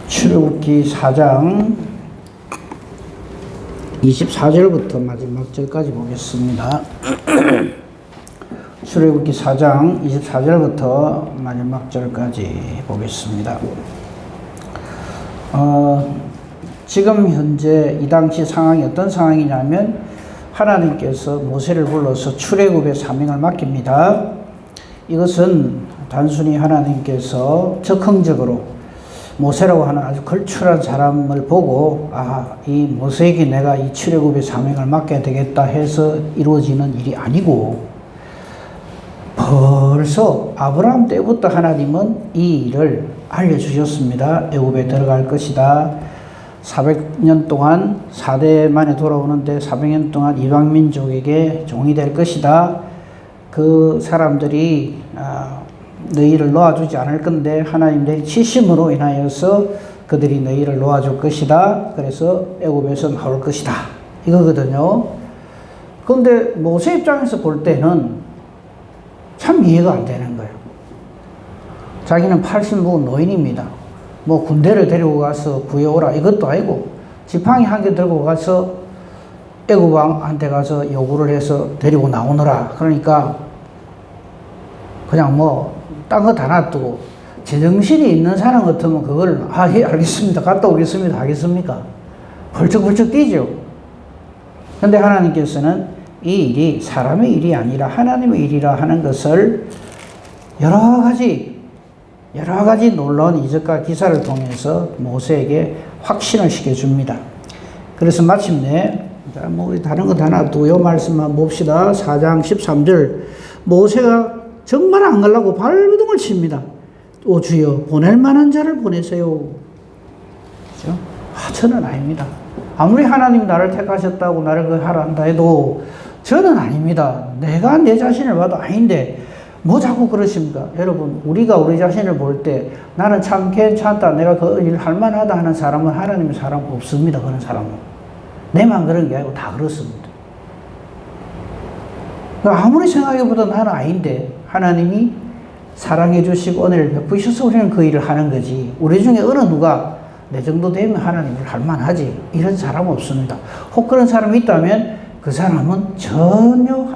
출애굽기 4장 24절부터 마지막 절까지 보겠습니다. 출애굽기 4장 24절부터 마지막 절까지 보겠습니다. 지금 현재 이 당시 상황이 어떤 상황이냐면 하나님께서 모세를 불러서 출애굽의 사명을 맡깁니다. 이것은 단순히 하나님께서 적극적으로 모세라고 하는 아주 걸출한 사람을 보고 이 모세에게 내가 이 출애굽의 사명을 맡겨야 되겠다 해서 이루어지는 일이 아니고 벌써 아브라함 때부터 하나님은 이 일을 알려주셨습니다. 애굽에 들어갈 것이다. 400년 동안 4대 만에 돌아오는데 400년 동안 이방민족에게 종이 될 것이다. 그 사람들이 너희를 놓아주지 않을 건데 하나님 내 치심으로 인하여서 그들이 너희를 놓아줄 것이다. 그래서 애굽에서 나올 것이다. 이거거든요. 그런데 모세 입장에서 볼 때는 참 이해가 안 되는 거예요. 자기는 80무 노인입니다. 뭐 군대를 데리고 가서 구해오라 이것도 아니고 지팡이 한 개 들고 가서 애굽 왕한테 가서 요구를 해서 데리고 나오느라. 그러니까 그냥 뭐 딴 거 다 놔두고 제정신이 있는 사람 같으면 그걸 예 알겠습니다 갔다 오겠습니다 하겠습니까? 벌쩍벌쩍 뛰죠. 근데 하나님께서는 이 일이 사람의 일이 아니라 하나님의 일이라 하는 것을 여러 가지 놀라운 이적과 기사를 통해서 모세에게 확신을 시켜줍니다. 그래서 마침내 우리 다른 거 다 놔두고 이 말씀만 봅시다. 4장 13절 모세가 정말 안 가려고 발버둥을 칩니다. 오 주여 보낼 만한 자를 보내세요. 그렇죠? 저는 아닙니다. 아무리 하나님 나를 택하셨다고 나를 그 하라 한다 해도 저는 아닙니다. 내가 내 자신을 봐도 아닌데 뭐 자꾸 그러십니까? 여러분 우리가 우리 자신을 볼 때 나는 참 괜찮다 내가 그 일 할 만하다 하는 사람은 하나님의 사람 없습니다. 그런 사람은 내만 그런 게 아니고 다 그렇습니다. 아무리 생각해보다 나는 아닌데 하나님이 사랑해 주시고 은혜를 베푸셔서 우리는 그 일을 하는 거지. 우리 중에 어느 누가 내 정도 되면 하나님을 할 만하지 이런 사람은 없습니다. 혹 그런 사람이 있다면 그 사람은 전혀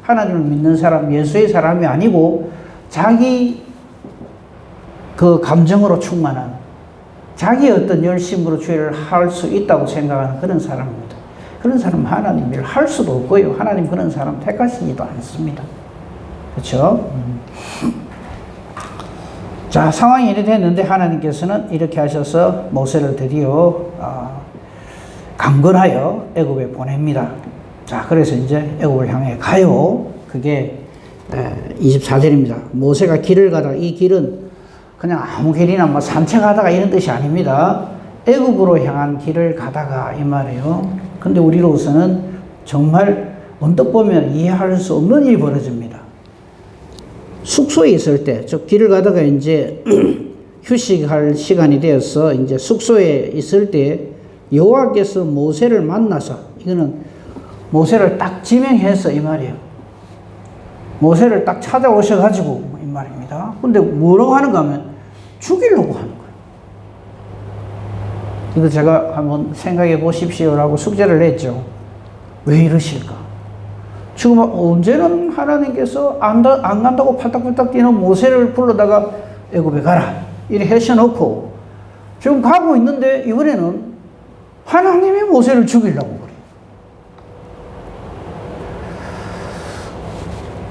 하나님을 믿는 사람, 예수의 사람이 아니고 자기 그 감정으로 충만한 자기의 어떤 열심으로 죄를 할 수 있다고 생각하는 그런 사람입니다. 그런 사람은 하나님 일을 할 수도 없고요. 하나님 그런 사람 택하시지도 않습니다. 그렇죠? 자, 상황이 이렇게 됐는데 하나님께서는 이렇게 하셔서 모세를 드디어 강건하여 애굽에 보냅니다. 자, 그래서 이제 애굽을 향해 가요. 그게 24절입니다. 모세가 길을 가다가 이 길은 그냥 아무 길이나 뭐 산책하다가 이런 뜻이 아닙니다. 애굽으로 향한 길을 가다가 이 말이에요. 근데 우리로서는 정말 언뜻 보면 이해할 수 없는 일이 벌어집니다. 숙소에 있을 때, 저 길을 가다가 이제 휴식할 시간이 되어서 이제 숙소에 있을 때 여호와께서 모세를 만나서 이거는 모세를 딱 지명해서 이 말이에요. 모세를 딱 찾아오셔가지고 이 말입니다. 근데 뭐라고 하는가 하면 죽이려고 하는 거예요. 이거 제가 한번 생각해 보십시오라고 숙제를 냈죠. 왜 이러실까? 지금 언제는 하나님께서 안 간다고 팔딱팔딱 뛰는 모세를 불러다가 애굽에 가라 이렇게 하셔놓고 지금 가고 있는데 이번에는 하나님이 모세를 죽이려고 그래요.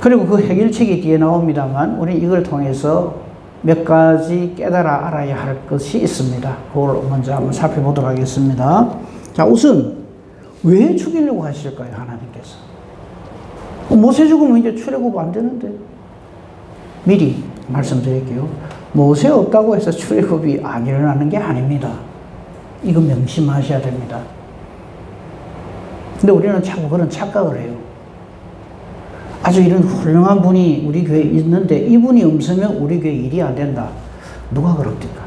그리고 그 해결책이 뒤에 나옵니다만 우리 이걸 통해서 몇 가지 깨달아 알아야 할 것이 있습니다. 그걸 먼저 한번 살펴보도록 하겠습니다. 자, 우선 왜 죽이려고 하실까요? 하나님께서. 모세 죽으면 이제 출애굽 안 되는데 미리 말씀드릴게요. 모세 없다고 해서 출애굽이 안 일어나는 게 아닙니다. 이거 명심하셔야 됩니다. 근데 우리는 자꾸 그런 착각을 해요. 아주 이런 훌륭한 분이 우리 교회에 있는데 이분이 없으면 우리 교회 일이 안 된다. 누가 그럽니까?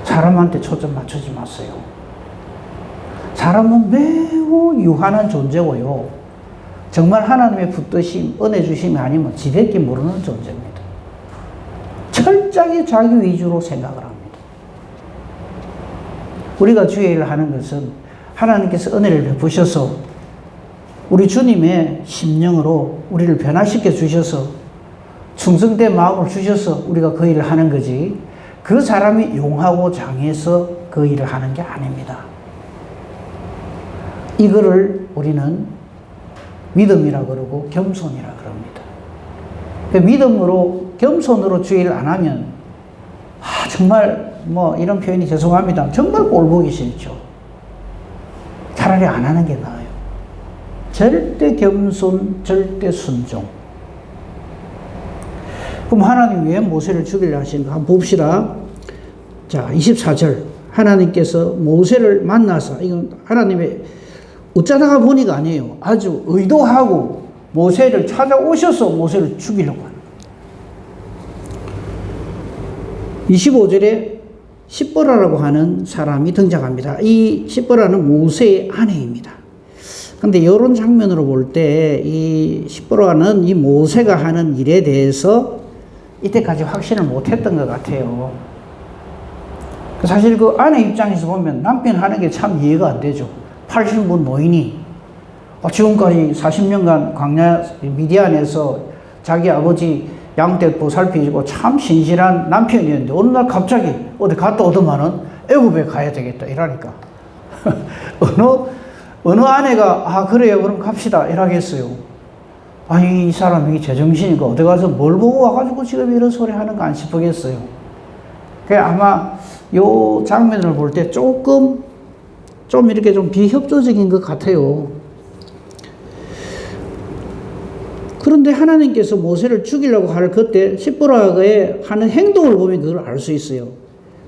사람한테 초점 맞추지 마세요. 사람은 매우 유한한 존재고요. 정말 하나님의 붙드심, 은혜 주심이 아니면 지대끼 모르는 존재입니다. 철저하게 자기 위주로 생각을 합니다. 우리가 주의 일을 하는 것은 하나님께서 은혜를 베푸셔서 우리 주님의 심령으로 우리를 변화시켜 주셔서 충성된 마음을 주셔서 우리가 그 일을 하는 거지, 그 사람이 용하고 장해서 그 일을 하는 게 아닙니다. 이거를 우리는 믿음이라 그러고 겸손이라 그럽니다. 믿음으로 겸손으로 주의 일을 안 하면 정말 이런 표현이 죄송합니다. 정말 꼴보기 싫죠. 차라리 안 하는 게 나아요. 절대 겸손, 절대 순종. 그럼 하나님 왜 모세를 죽이려 하시는가 한번 봅시다. 자, 24절. 하나님께서 모세를 만나서, 이건 하나님의 어쩌다가 보니까 아니에요. 아주 의도하고 모세를 찾아오셔서 모세를 죽이려고 하는 거예요. 25절에 십보라라고 하는 사람이 등장합니다. 이 십보라는 모세의 아내입니다. 근데 이런 장면으로 볼 때 이 십보라는 이 모세가 하는 일에 대해서 이때까지 확신을 못했던 것 같아요. 사실 그 아내 입장에서 보면 남편 하는 게 참 이해가 안 되죠. 80분 노인이 지금까지 40년간 광야 미디안에서 자기 아버지 양떼 보살피고 참 신실한 남편이었는데 어느 날 갑자기 어디 갔다 오더만은 애굽에 가야 되겠다 이러니까 어느 아내가 그래요 그럼 갑시다 이러겠어요. 아니 이 사람이 제정신이니까 어디 가서 뭘 보고 와가지고 지금 이런 소리 하는가 안 싶겠어요. 아마 요 장면을 볼 때 좀 이렇게 좀 비협조적인 것 같아요. 그런데 하나님께서 모세를 죽이려고 할 그때 십보라의 하는 행동을 보면 그걸 알 수 있어요.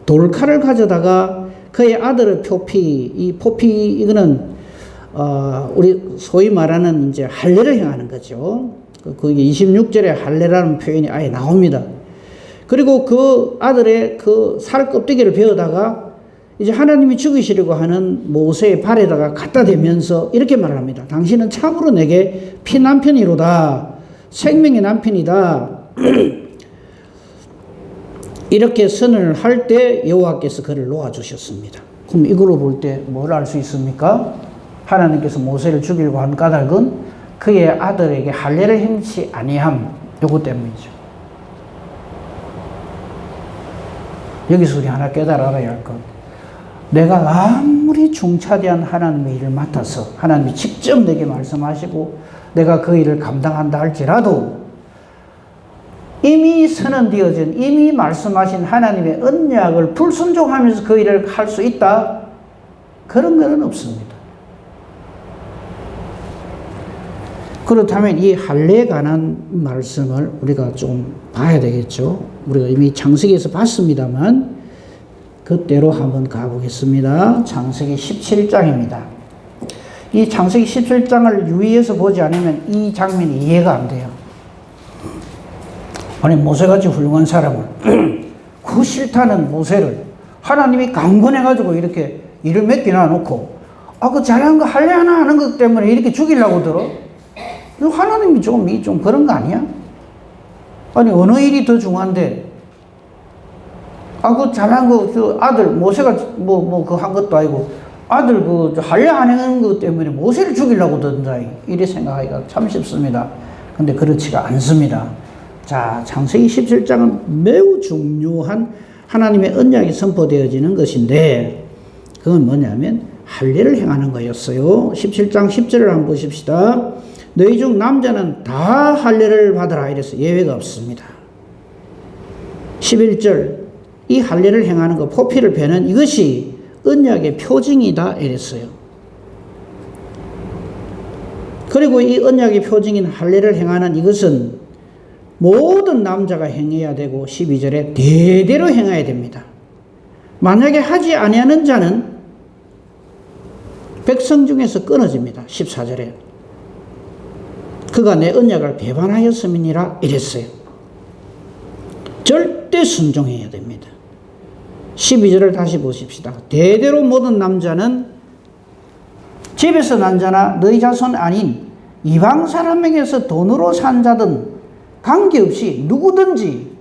돌칼을 가져다가 그의 아들의 포피 이거는 우리 소위 말하는 이제 할례를 행하는 거죠. 그게 26절에 할례라는 표현이 아예 나옵니다. 그리고 그 아들의 그 살 껍데기를 베어다가 이제 하나님이 죽이시려고 하는 모세의 발에다가 갖다 대면서 이렇게 말을 합니다. 당신은 참으로 내게 피남편이로다. 생명의 남편이다. 이렇게 선언을 할 때 여호와께서 그를 놓아주셨습니다. 그럼 이걸로 볼 때 뭘 알 수 있습니까? 하나님께서 모세를 죽이려고 한 까닭은 그의 아들에게 할례를 행치 아니함, 요거 때문이죠. 여기서 우리 하나 깨달아야 할 것. 내가 아무리 중차대한 하나님의 일을 맡아서 하나님이 직접 내게 말씀하시고 내가 그 일을 감당한다 할지라도 이미 선언되어진, 이미 말씀하신 하나님의 언약을 불순종하면서 그 일을 할 수 있다? 그런 것은 없습니다. 그렇다면 이 할례에 관한 말씀을 우리가 좀 봐야 되겠죠. 우리가 이미 창세기에서 봤습니다만 그때로 한번 가보겠습니다. 창세기 17장입니다. 이 창세기 17장을 유의해서 보지 않으면 이 장면이 이해가 안 돼요. 아니 모세같이 훌륭한 사람을 그 싫다는 모세를 하나님이 강권해가지고 이렇게 일을 맡겨놔 놓고 그 잘하는 거 할례 하나 하는 것 때문에 이렇게 죽이려고 들어? 하나님이 좀 그런 거 아니야? 아니 어느 일이 더 중요한데 그 잘한 거, 그 아들, 모세가 그 한 것도 아니고, 아들 그 할례 안 하는 것 때문에 모세를 죽이려고 든다. 이래 생각하기가 참 쉽습니다. 근데 그렇지가 않습니다. 자, 창세기 17장은 매우 중요한 하나님의 언약이 선포되어지는 것인데, 그건 뭐냐면, 할례를 행하는 거였어요. 17장 10절을 한번 보십시다. 너희 중 남자는 다 할례를 받으라. 이래서 예외가 없습니다. 11절. 이 할례를 행하는 것, 포피를 베는 이것이 언약의 표징이다 이랬어요. 그리고 이 언약의 표징인 할례를 행하는 이것은 모든 남자가 행해야 되고 12절에 대대로 행해야 됩니다. 만약에 하지 아니하는 자는 백성 중에서 끊어집니다. 14절에 그가 내 언약을 배반하였음이니라 이랬어요. 절대 순종해야 됩니다. 12절을 다시 보십시다. 대대로 모든 남자는 집에서 난 자나 너희 자손 아닌 이방 사람에게서 돈으로 산 자든 관계없이 누구든지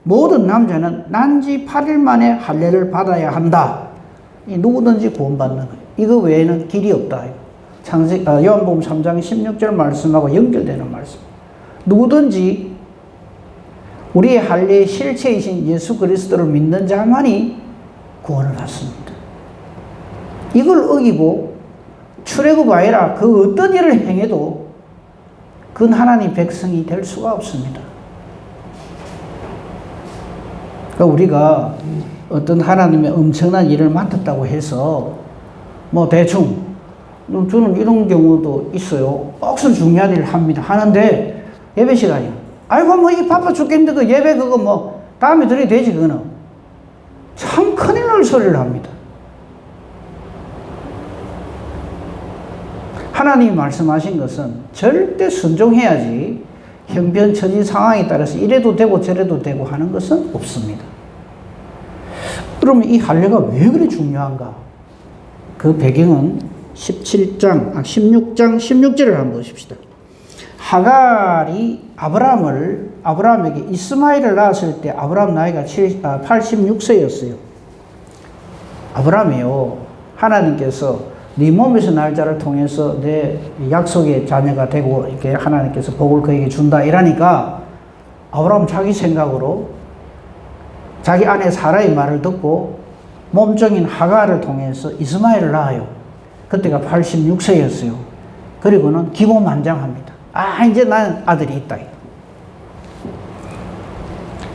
모든 남자는 난지 8일 만에 할례를 받아야 한다. 누구든지 구원받는 거예요. 이거 외에는 길이 없다. 요한복음 3장 16절 말씀하고 연결되는 말씀. 누구든지 우리의 할례의 실체이신 예수 그리스도를 믿는 자만이 구원을 받습니다. 이걸 어기고 출애굽 아니라 그 어떤 일을 행해도 그건 하나님 백성이 될 수가 없습니다. 그러니까 우리가 어떤 하나님의 엄청난 일을 맡았다고 해서 뭐 대충 저는 이런 경우도 있어요. 억수 중요한 일을 합니다. 하는데 예배 시간이야. 아이고 뭐 이게 바빠 죽겠는데 그 예배 그거 뭐 다음에 드려야 되지 그거는. 참 큰일 날 소리를 합니다. 하나님이 말씀하신 것은 절대 순종해야지 형편처지 상황에 따라서 이래도 되고 저래도 되고 하는 것은 없습니다. 그러면 이 할례가 왜 그리 중요한가? 그 배경은 16장 16절을 한번 보십시다. 하갈이 아브라함에게 이스마엘을 낳았을 때 아브라함 나이가 86세였어요. 아브라함이요, 하나님께서 네 몸에서 날 자를 통해서 내 약속의 자녀가 되고 이렇게 하나님께서 복을 그에게 준다 이러니까 아브라함 자기 생각으로 자기 아내 사라의 말을 듣고 몸종인 하갈을 통해서 이스마엘을 낳아요. 그때가 86세였어요. 그리고는 기고만장합니다. 아, 이제 난 아들이 있다.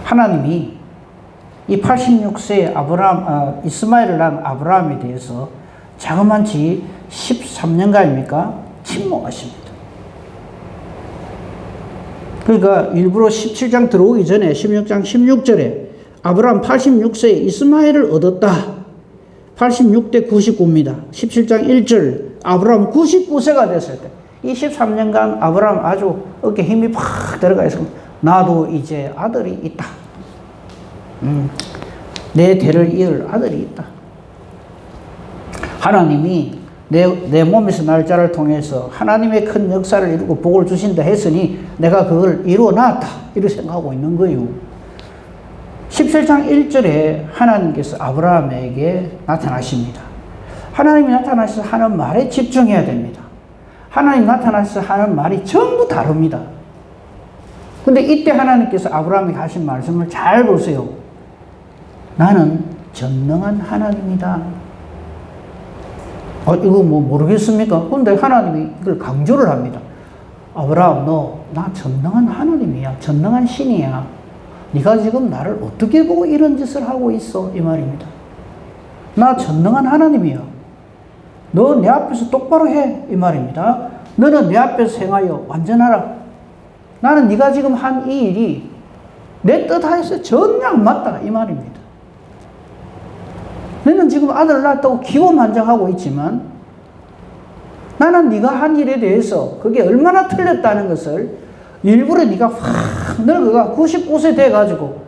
하나님이 이 86세의 이스마엘을 낳은 아브라함에 대해서 자그만치 13년간입니까? 침묵하십니다. 그러니까 일부러 17장 들어오기 전에 16장 16절에 아브라함 86세에 이스마엘을 얻었다. 86대 99입니다. 17장 1절 아브라함 99세가 됐을 때 이 13년간 아브라함 아주 어깨에 힘이 팍 들어가 있습니다. 나도 이제 아들이 있다. 내 대를 이을 아들이 있다. 하나님이 내 몸에서 날 자를 통해서 하나님의 큰 역사를 이루고 복을 주신다 했으니 내가 그걸 이루어 놨다. 이렇게 생각하고 있는 거예요. 17장 1절에 하나님께서 아브라함에게 나타나십니다. 하나님이 나타나셔서 하는 말에 집중해야 됩니다. 하나님 나타나셔서 하는 말이 전부 다릅니다. 근데 이때 하나님께서 아브라함에게 하신 말씀을 잘 보세요. 나는 전능한 하나님이다. 이거 뭐 모르겠습니까? 근데 하나님이 이걸 강조를 합니다. 아브라함, 너 나 전능한 하나님이야. 전능한 신이야. 네가 지금 나를 어떻게 보고 이런 짓을 하고 있어? 이 말입니다. 나 전능한 하나님이야. 너 내 앞에서 똑바로 해. 이 말입니다. 너는 내 앞에서 행하여 완전하라. 나는 네가 지금 한 이 일이 내 뜻하에서 전혀 맞다. 이 말입니다. 너는 지금 아들을 낳았다고 기고만장하고 있지만 나는 네가 한 일에 대해서 그게 얼마나 틀렸다는 것을 일부러 네가 확 늙어가 99세 돼가지고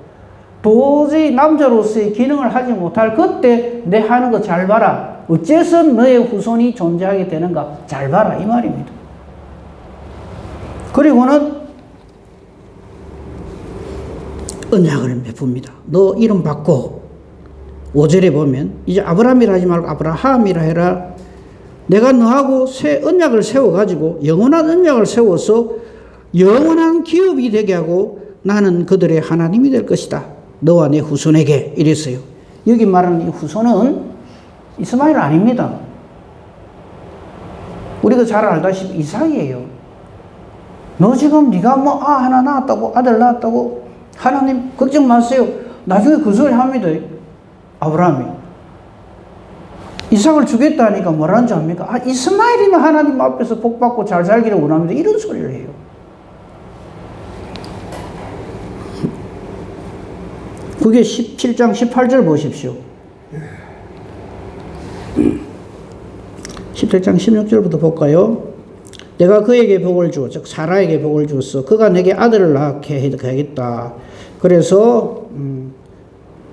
도저히 남자로서의 기능을 하지 못할 그때 내 하는 거 잘 봐라. 어째서 너의 후손이 존재하게 되는가 잘 봐라. 이 말입니다. 그리고는 언약을 베풉니다. 너 이름 바꿔. 5절에 보면 이제 아브라함이라 하지 말고 아브라함이라 해라. 내가 너하고 새 언약을 세워가지고 영원한 언약을 세워서 영원한 기업이 되게 하고 나는 그들의 하나님이 될 것이다. 너와 내 후손에게 이랬어요. 여기 말하는 이 후손은 이스마엘 아닙니다. 우리가 잘 알다시피 이삭이에요. 너 지금 네가 뭐 하나 낳았다고 아들 낳았다고 하나님 걱정 마세요. 나중에 그 소리 합니다. 아브라함이 이삭을 주겠다니까 뭐라는지 압니까? 이스마엘이나 하나님 앞에서 복받고 잘 살기를 원합니다. 이런 소리를 해요. 그게 17장 18절 보십시오. 17장 16절부터 볼까요? 내가 그에게 복을 주어 즉 사라에게 복을 주었어. 그가 내게 아들을 낳게 하겠다. 그래서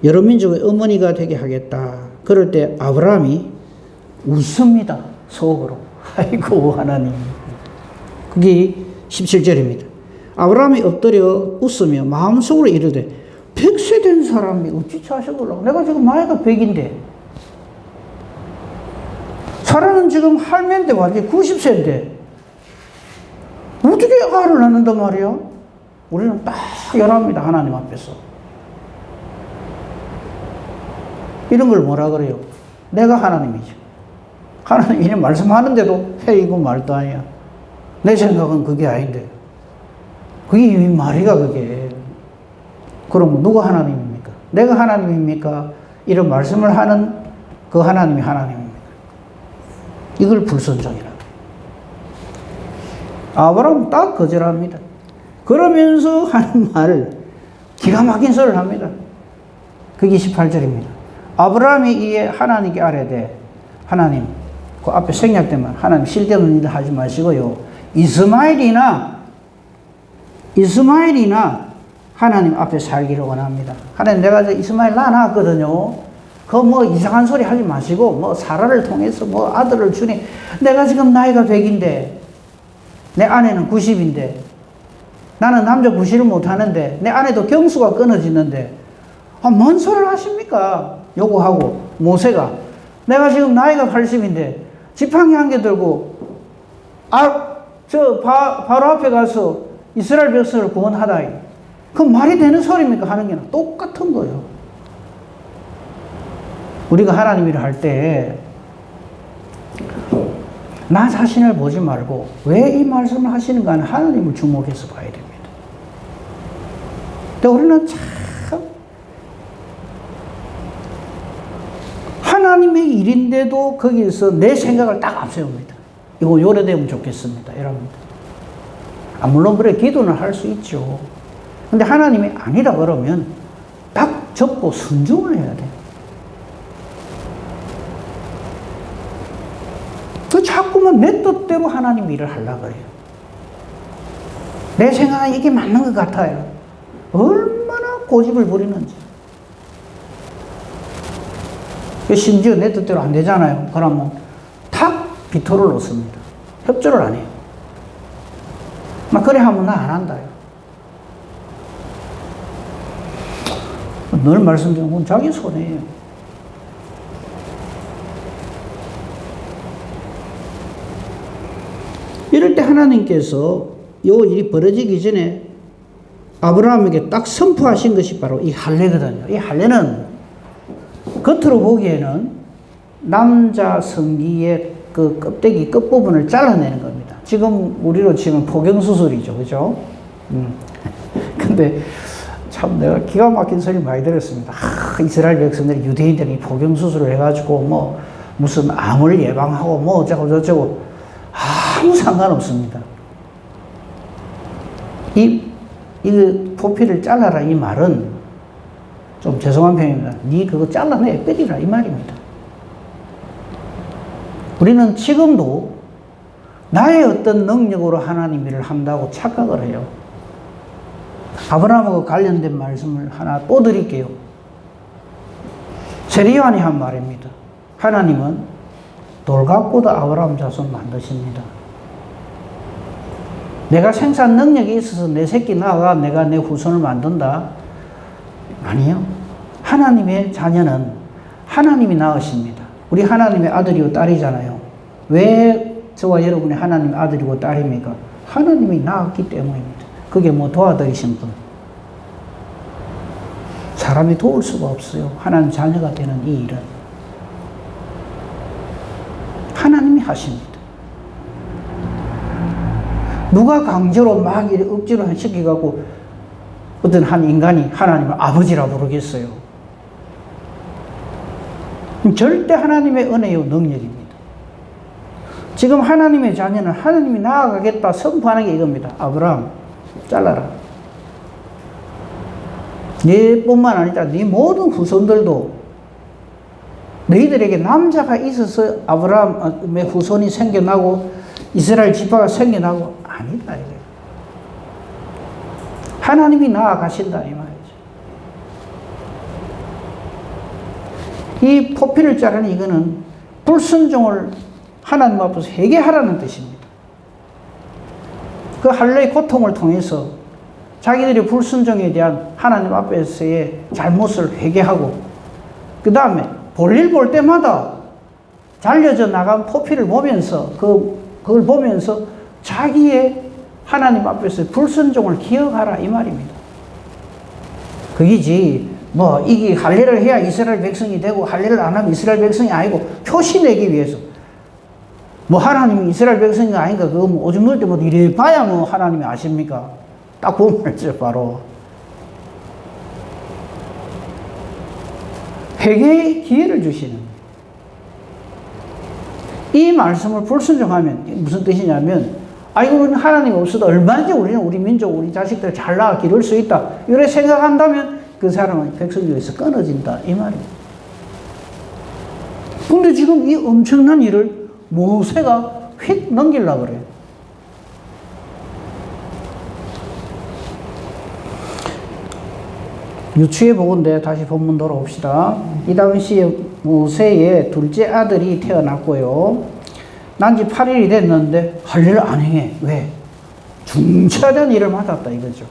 여러 민족의 어머니가 되게 하겠다. 그럴 때 아브라함이 웃습니다. 속으로. 아이고 하나님. 그게 17절입니다. 아브라함이 엎드려 웃으며 마음속으로 이르되 100세 된 사람이 어찌 자식을 내가 지금 나이가 100인데 사라는 지금 할매인데 완전히 90세인데 어떻게 아를 낳는단 말이야? 우리는 딱 연합니다. 하나님 앞에서. 이런 걸 뭐라 그래요? 내가 하나님이죠. 하나님이 이런 말씀하는데도 이거 말도 아니야. 내 생각은 그게 아닌데. 그게 이 말이가 그게. 그럼 누가 하나님입니까? 내가 하나님입니까? 이런 말씀을 하는 그 하나님이 하나님입니다. 이걸 불순종이라. 아브라함은 딱 거절합니다. 그러면서 하는 말을 기가 막힌 소리를 합니다. 그게 18절입니다. 아브라함이 이에 하나님께 아뢰되 하나님, 그 앞에 생략되면 하나님 쓸데없는 일을 하지 마시고요. 이스마엘이나 하나님 앞에 살기를 원합니다. 하나님 내가 이스마엘 낳았거든요. 그 뭐 이상한 소리 하지 마시고 뭐 사라를 통해서 뭐 아들을 주니 내가 지금 나이가 100인데 내 아내는 90인데 나는 남자 구실을 못하는데 내 아내도 경수가 끊어지는데 뭔 소리를 하십니까? 요구하고 모세가 내가 지금 나이가 80인데 지팡이 한 개 들고 바로 앞에 가서 이스라엘 백성을 구원하다. 그 말이 되는 소리입니까? 하는 게 똑같은 거예요. 우리가 하나님 일을 할 때 나 자신을 보지 말고 왜 이 말씀을 하시는가 하는 하나님을 주목해서 봐야 됩니다. 근데 우리는 참 하나님의 일인데도 거기에서 내 생각을 딱 앞세웁니다. 이거 요래되면 좋겠습니다. 여러분. 물론 그래 기도는 할 수 있죠. 근데 하나님이 아니라 그러면 딱 접고 순종을 해야 돼. 그 자꾸만 내 뜻대로 하나님 일을 하려고 그래요. 내 생각에 이게 맞는 것 같아요. 얼마나 고집을 부리는지. 심지어 내 뜻대로 안 되잖아요. 그러면 탁 비토를 놓습니다. 협조를 안 해요. 막 그래 하면 나 안 한다요. 늘 말씀드리는 건 자기 손해예요. 이럴 때 하나님께서 요 일이 벌어지기 전에 아브라함에게 딱 선포하신 것이 바로 이 할례거든요. 이 할례는 겉으로 보기에는 남자 성기의 그 껍데기 끝부분을 잘라내는 겁니다. 지금 우리로 치면 포경수술이죠. 그죠? 근데 참 내가 기가 막힌 소리 많이 들었습니다. 이스라엘 백성들이 유대인들이 포경수술을 해가지고 뭐 무슨 암을 예방하고 뭐 어쩌고 저쩌고 아무 상관없습니다. 이 포피를 잘라라 이 말은 좀 죄송한 표현입니다. 네 그거 잘라내 빼리라 이 말입니다. 우리는 지금도 나의 어떤 능력으로 하나님 일을 한다고 착각을 해요. 아브라함하고 관련된 말씀을 하나 또 드릴게요. 세례요한이 한 말입니다. 하나님은 돌 갖고도 아브라함 자손 만드십니다. 내가 생산 능력이 있어서 내 새끼 낳아가 내가 내 후손을 만든다? 아니요. 하나님의 자녀는 하나님이 낳으십니다. 우리 하나님의 아들이고 딸이잖아요. 왜 저와 여러분이 하나님의 아들이고 딸입니까? 하나님이 낳았기 때문입니다. 그게 뭐 도와드리신 분. 사람이 도울 수가 없어요. 하나님 자녀가 되는 이 일은. 하나님이 하십니다. 누가 강제로 막 억지로 시켜갖고 어떤 한 인간이 하나님을 아버지라 부르겠어요. 절대 하나님의 은혜요 능력입니다. 지금 하나님의 자녀는 하나님이 나아가겠다 선포하는 게 이겁니다. 아브라함 잘라라. 네뿐만 아니라 네 모든 후손들도 너희들에게 남자가 있어서 아브라함의 후손이 생겨나고 이스라엘 지파가 생겨나고 아니다 이게. 하나님이 나아가신다 이 말이죠. 이 포피를 자르는 이거는 불순종을 하나님 앞에서 회개하라는 뜻입니다. 그 할례의 고통을 통해서 자기들의 불순종에 대한 하나님 앞에서의 잘못을 회개하고, 그 다음에 볼일 볼 때마다 잘려져 나간 포피를 보면서 그걸 보면서 자기의 하나님 앞에서 불순종을 기억하라 이 말입니다. 그이지 뭐 이게 할례를 해야 이스라엘 백성이 되고 할례를 안 하면 이스라엘 백성이 아니고 표시 내기 위해서 뭐 하나님이 이스라엘 백성이 아닌가 그거 뭐 오줌 넣을 때 뭐 이래 봐야 뭐 하나님이 아십니까? 딱 그 말이죠. 바로 회개의 기회를 주시는 이 말씀을 불순종하면 무슨 뜻이냐면 아이고 우리는 하나님 없어도 얼마든지 우리는 우리 민족 우리 자식들 잘 나아 기를 수 있다 이렇게 생각한다면 그 사람은 백성 중에서 끊어진다 이 말이에요. 근데 지금 이 엄청난 일을 모세가 휙 넘기려고 그래요. 유추해 보건데 다시 본문 돌아옵시다. 이 당시에 모세의 둘째 아들이 태어났고요. 난지 8일이 됐는데 할례를 안 해. 왜? 중차대한 일을 맡았다 이거죠.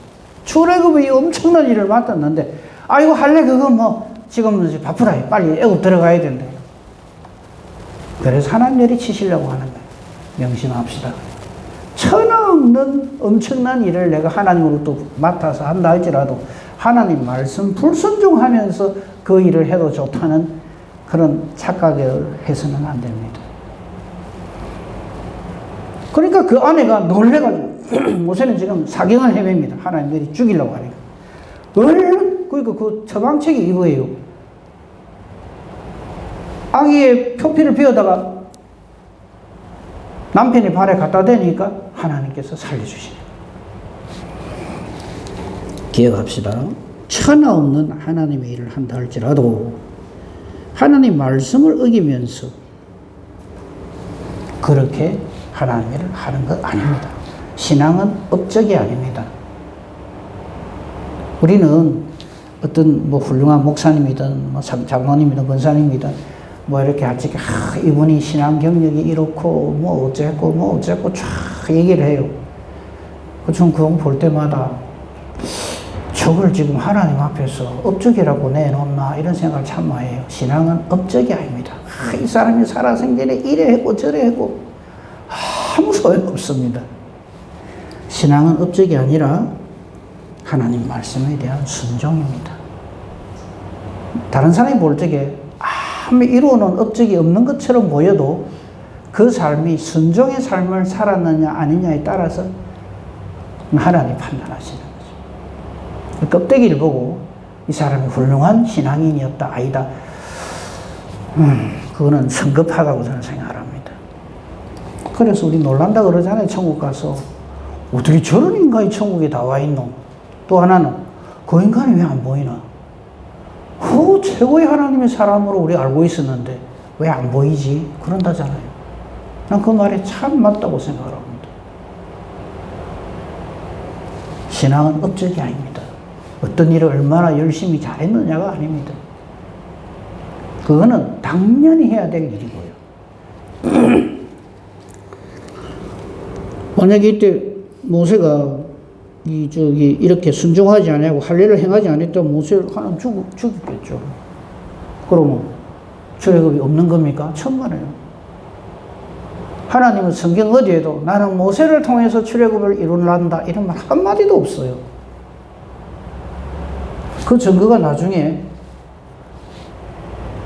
출애굽의 엄청난 일을 맡았는데 아이고 할례 그거 뭐 지금 바쁘다 빨리 애굽 들어가야 된다. 그래서 하나님 내리치시려고 하는 거예요. 명심합시다. 천하 없는 엄청난 일을 내가 하나님으로부터 맡아서 한다 할지라도 하나님 말씀 불순종하면서 그 일을 해도 좋다는 그런 착각을 해서는 안 됩니다. 그러니까 그 아내가 놀래가지고 모세는 지금 사경을 헤맵니다. 하나님들이 죽이려고 하니까. 얼른 그러니까 그 처방책이 이거예요. 아기의 표피를 베어다가 남편의 발에 갖다 대니까 하나님께서 살려주시네요. 기억합시다. 천하 없는 하나님의 일을 한다 할지라도 하나님 말씀을 어기면서 그렇게 하나님의 일을 하는 것 아닙니다. 신앙은 업적이 아닙니다. 우리는 어떤 뭐 훌륭한 목사님이든 뭐 장로님이든 권사님이든 뭐 이렇게 아직 이분이 신앙 경력이 이렇고 뭐 어쨌고 쫙 얘기를 해요. 전 그거 볼 때마다 저걸 지금 하나님 앞에서 업적이라고 내놓나 이런 생각을 참 많이 해요. 신앙은 업적이 아닙니다. 이 사람이 살아생전에 이래 했고 저래 했고 아무 소용없습니다. 신앙은 업적이 아니라 하나님 말씀에 대한 순종입니다. 다른 사람이 볼 적에 아무 이루어놓은 업적이 없는 것처럼 보여도 그 삶이 순종의 삶을 살았느냐 아니냐에 따라서 하나님 판단하시는 거죠. 껍데기를 보고 이 사람이 훌륭한 신앙인이었다 아니다. 그거는 성급하다고 저는 생각합니다. 그래서 우리 놀란다 그러잖아요. 천국 가서 어떻게 저런 인간이 천국에 다 와 있노? 또 하나는 그 인간이 왜 안 보이나? 최고의 하나님의 사람으로 우리 알고 있었는데 왜 안 보이지? 그런다잖아요. 난 그 말이 참 맞다고 생각합니다. 신앙은 업적이 아닙니다. 어떤 일을 얼마나 열심히 잘했느냐가 아닙니다. 그거는 당연히 해야 될 일이고요. 만약에 이때 모세가 이렇게 순종하지 않고 할례를 행하지 않았다면 모세를 하나님 죽였겠죠. 그러면 출애굽이 없는 겁니까? 천만에요. 하나님은 성경 어디에도 나는 모세를 통해서 출애굽을 이루란다 이런 말 한마디도 없어요. 그 증거가 나중에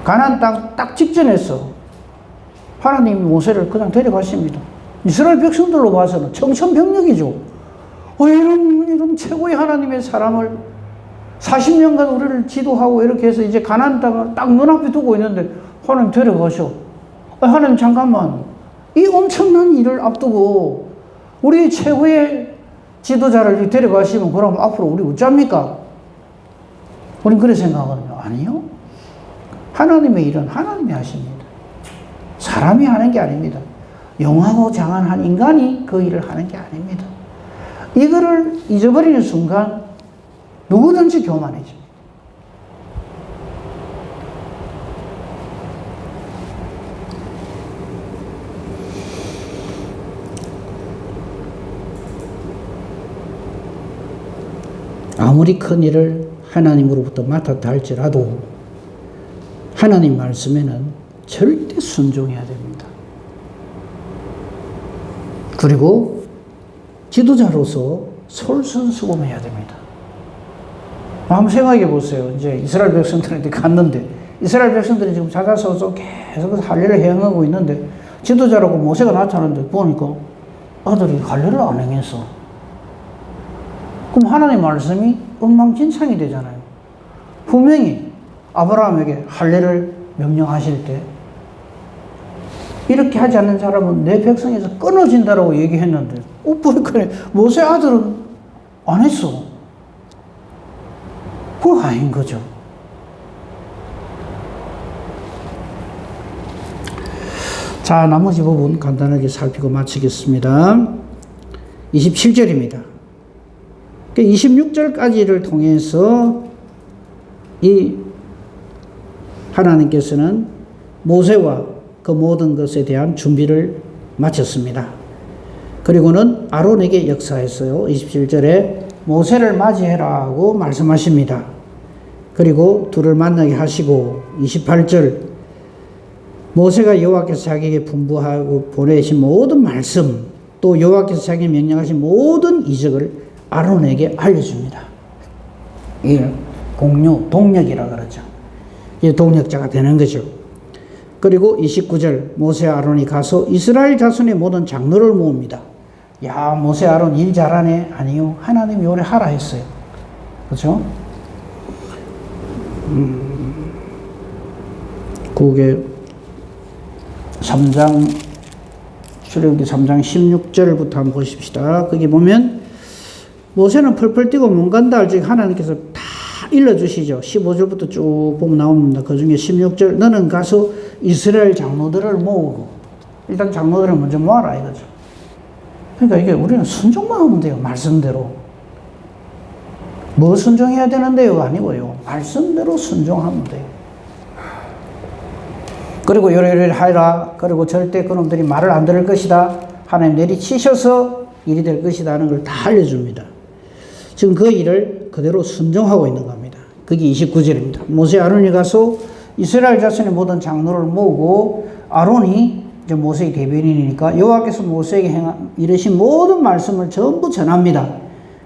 가나안 땅 딱 직전에서 하나님이 모세를 그냥 데려가십니다. 이스라엘 백성들로 봐서는 청천벽력이죠. 이런 최고의 하나님의 사람을 40년간 우리를 지도하고 이렇게 해서 이제 가나안 땅을 딱 눈앞에 두고 있는데 하나님 데려가셔. 하나님 잠깐만. 이 엄청난 일을 앞두고 우리 최고의 지도자를 데려가시면 그럼 앞으로 우리 어쩝니까? 우린 그렇게 생각하거든요. 아니요. 하나님의 일은 하나님이 하십니다. 사람이 하는 게 아닙니다. 영하고 장한한 인간이 그 일을 하는 게 아닙니다. 이거를 잊어버리는 순간 누구든지 교만해집니다. 아무리 큰 일을 하나님으로부터 맡았다 할지라도 하나님 말씀에는 절대 순종해야 됩니다. 그리고 지도자로서 솔선수범해야 됩니다. 한번 생각해 보세요. 이제 이스라엘 백성들한테 갔는데 이스라엘 백성들이 지금 찾아서서 계속 할례를 행하고 있는데 지도자라고 모세가 나타났는데 보니까 아들이 할례를 안 행했어. 그럼 하나님 말씀이 엉망진창이 되잖아요. 분명히 아브라함에게 할례를 명령하실 때 이렇게 하지 않는 사람은 내 백성에서 끊어진다라고 얘기했는데 보니까 모세 아들은 안 했어. 그거 아닌 거죠. 자, 나머지 부분 간단하게 살피고 마치겠습니다. 27절입니다. 26절까지를 통해서 이 하나님께서는 모세와 그 모든 것에 대한 준비를 마쳤습니다. 그리고는 아론에게 역사했어요. 27절에 모세를 맞이해라고 말씀하십니다. 그리고 둘을 만나게 하시고 28절 모세가 여호와께서 자기에게 분부하고 보내신 모든 말씀 또 여호와께서 자기에게 명령하신 모든 이적을 아론에게 알려줍니다. 이걸 공유, 동력이라 그러죠. 이 동력자가 되는 거죠. 그리고 29절 모세와 아론이 가서 이스라엘 자손의 모든 장로를 모읍니다. 야, 모세 아론 일 잘하네. 아니요, 하나님이 오래 하라 했어요. 그렇죠? 그게 3장 출애굽기 3장 16절부터 한번 보십시다. 거기 보면 모세는 펄펄 뛰고 못 간다 할 적 하나님께서 다 일러주시죠. 15절부터 쭉 보면 나옵니다. 그 중에 16절 너는 가서 이스라엘 장로들을 모으고 일단 장로들을 먼저 모아라 이거죠. 그러니까 이게 우리는 순종만 하면 돼요. 말씀대로. 뭐 순종해야 되는데요? 아니고요. 말씀대로 순종하면 돼요. 그리고 요래요래 하라. 그리고 절대 그놈들이 말을 안 들을 것이다. 하나님 내리치셔서 일이 될 것이다 하는 걸 다 알려줍니다. 지금 그 일을 그대로 순종하고 있는 겁니다. 그게 29절입니다. 모세 아론이 가서 이스라엘 자손의 모든 장로를 모으고 아론이 이제 모세의 대변인이니까 여호와께서 모세에게 이르신 모든 말씀을 전부 전합니다.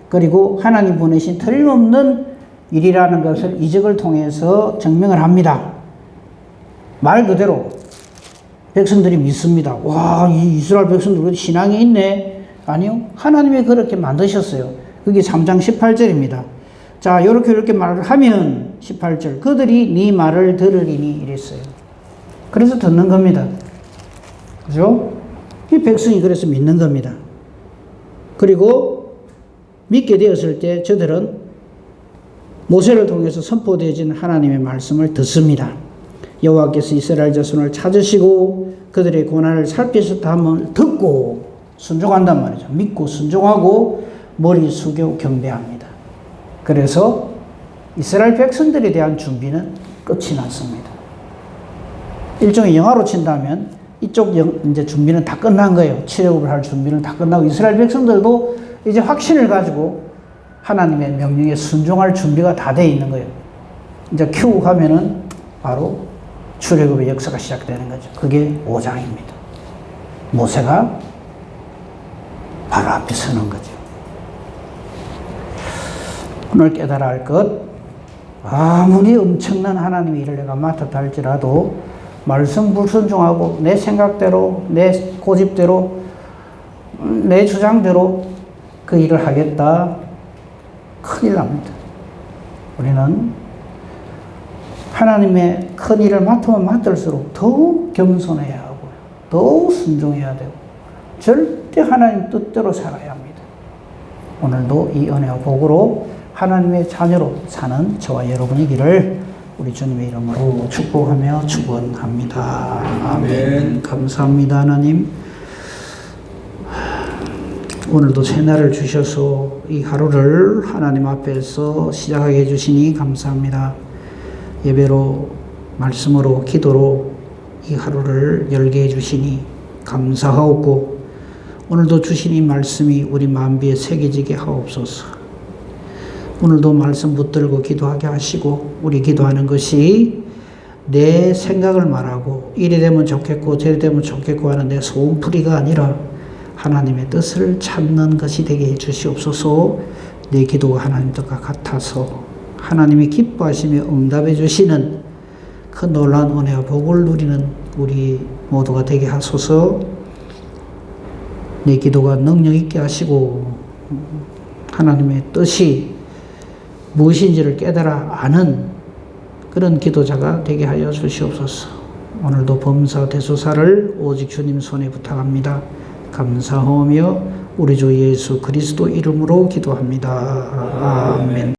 그리고 하나님 보내신 틀림없는 일이라는 것을 이적을 통해서 증명을 합니다. 말 그대로 백성들이 믿습니다. 와, 이 이스라엘 백성들 신앙이 있네. 아니요, 하나님이 그렇게 만드셨어요. 그게 3장 18절입니다. 자, 이렇게 말을 하면 18절 그들이 네 말을 들으리니 이랬어요. 그래서 듣는 겁니다. 그죠? 이 백성이 그래서 믿는 겁니다. 그리고 믿게 되었을 때 저들은 모세를 통해서 선포되어진 하나님의 말씀을 듣습니다. 여호와께서 이스라엘 자손을 찾으시고 그들의 고난을 살피셨다 하면 듣고 순종한단 말이죠. 믿고 순종하고 머리 숙여 경배합니다. 그래서 이스라엘 백성들에 대한 준비는 끝이 났습니다. 일종의 영화로 친다면 이쪽 이제 준비는 다 끝난 거예요. 출애굽을 할 준비는 다 끝나고 이스라엘 백성들도 이제 확신을 가지고 하나님의 명령에 순종할 준비가 다 돼 있는 거예요. 이제 큐 가면은 바로 출애굽의 역사가 시작되는 거죠. 그게 5장입니다. 모세가 바로 앞에 서는 거죠. 오늘 깨달아야 할 것, 아무리 엄청난 하나님의 일을 내가 맡았다 할지라도 말씀 불순종하고 내 생각대로, 내 고집대로, 내 주장대로 그 일을 하겠다, 큰일 납니다. 우리는 하나님의 큰 일을 맡으면 맡을수록 더욱 겸손해야 하고요. 더욱 순종해야 되고 절대 하나님 뜻대로 살아야 합니다. 오늘도 이 은혜와 복으로 하나님의 자녀로 사는 저와 여러분이기를 우리 주님의 이름으로 축복하며 축원합니다. 아멘. 감사합니다, 하나님. 오늘도 새날을 주셔서 이 하루를 하나님 앞에서 시작하게 해주시니 감사합니다. 예배로, 말씀으로, 기도로 이 하루를 열게 해주시니 감사하옵고 오늘도 주신 이 말씀이 우리 마음비에 새겨지게 하옵소서. 오늘도 말씀 붙들고 기도하게 하시고, 우리 기도하는 것이 내 생각을 말하고 이래 되면 좋겠고 저래 되면 좋겠고 하는 내 소음풀이가 아니라 하나님의 뜻을 찾는 것이 되게 해주시옵소서. 내 기도가 하나님 뜻과 같아서 하나님이 기뻐하시며 응답해 주시는 그 놀라운 은혜와 복을 누리는 우리 모두가 되게 하소서. 내 기도가 능력 있게 하시고 하나님의 뜻이 무엇인지를 깨달아 아는 그런 기도자가 되게 하여 주시옵소서. 오늘도 범사 대소사를 오직 주님 손에 부탁합니다. 감사하며 우리 주 예수 그리스도 이름으로 기도합니다. 아멘.